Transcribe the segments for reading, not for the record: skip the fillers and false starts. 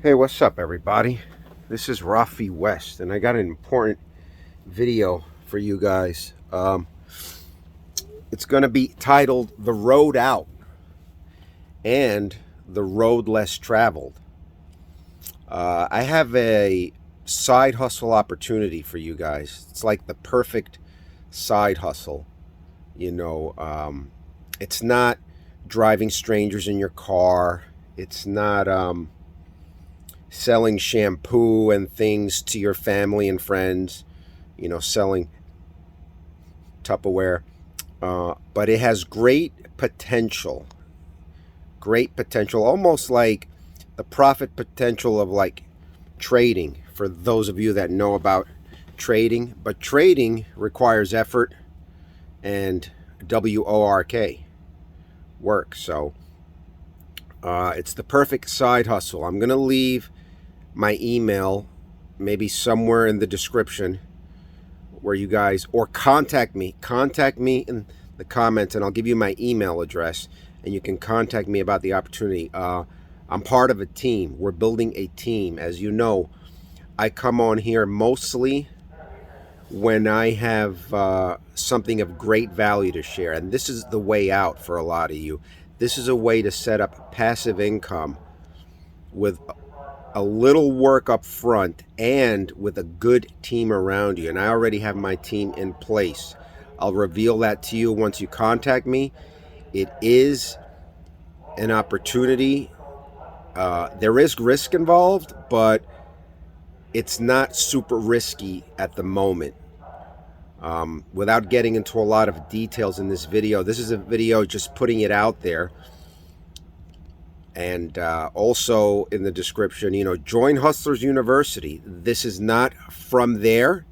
Hey, what's up, everybody? This is Rafe West, and I got an important video for you guys. It's going to be titled The Road Out and The Road Less Traveled. I have a side hustle opportunity for you guys. It's like the perfect side hustle. You know, it's not driving strangers in your car, it's not. Selling shampoo and things to your family and friends, selling Tupperware. But it has great potential, almost like the profit potential of like trading, for those of you that know about trading. But trading requires effort and work. So it's the perfect side hustle. I'm going to leave my email maybe somewhere in the description where you guys, or contact me in the comments, and I'll give you my email address and you can contact me about the opportunity. I'm part of a team. We're building a team. As you know, I come on here mostly when I have something of great value to share, and this is the way out for a lot of you. This is a way to set up passive income with a little work up front and with a good team around you. And I already have my team in place. I'll reveal that to you once you contact me. It is an opportunity. There is risk involved, but it's not super risky at the moment. Without getting into a lot of details in this video, this is a video just putting it out there. And also in the description, join Hustlers University. This is not from there.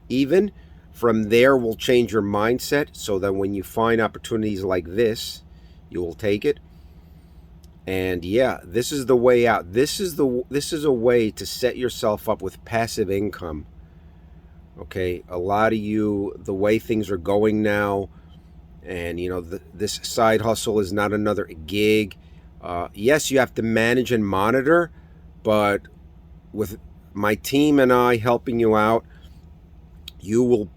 Even from there will change your mindset so that when you find opportunities like this, you will take it. And yeah, this is the way out. This is a way to set yourself up with passive income. Okay, a lot of you, the way things are going now, and this side hustle is not another gig. Yes, you have to manage and monitor, but with my team and I helping you out, you will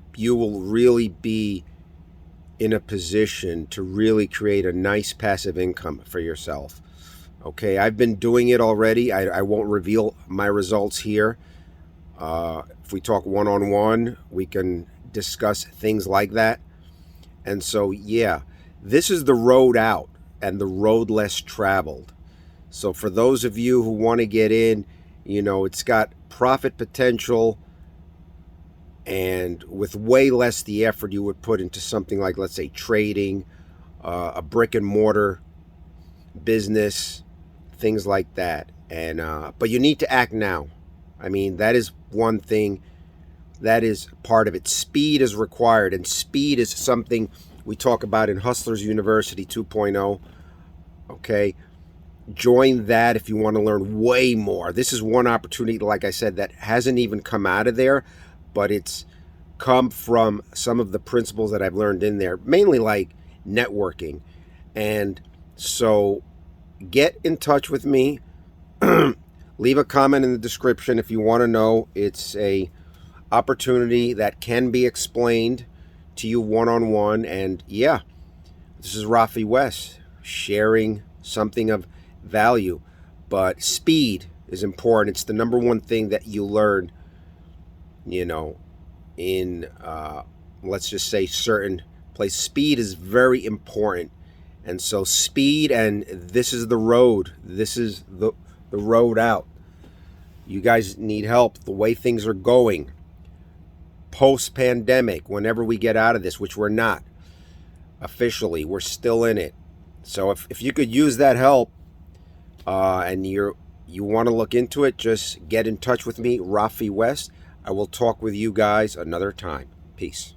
really be in a position to really create a nice passive income for yourself. Okay, I've been doing it already. I won't reveal my results here. If we talk one-on-one, we can discuss things like that. And so, yeah, this is the road out and the road less traveled. So for those of you who want to get in, it's got profit potential, and with way less the effort you would put into something like, let's say, trading, a brick and mortar business, things like that. And but you need to act now. I mean, that is one thing. That is part of it. Speed is required, and speed is something we talk about in Hustlers University 2.0. Okay, join that if you want to learn way more. This is one opportunity, like I said, that hasn't even come out of there, but it's come from some of the principles that I've learned in there, mainly like networking. And so get in touch with me. Leave a comment in the description if you want to know. It's a opportunity that can be explained to you one-on-one. And yeah, this is Rafe West sharing something of value. But speed is important. It's the number one thing that you learn, in let's just say certain place. Speed is very important. And so speed, and this is the road. This is the road out. You guys need help the way things are going post-pandemic, whenever we get out of this, which we're not officially, we're still in it. So if you could use that help, and you want to look into it, just get in touch with me, Rafe West. I will talk with you guys another time. Peace.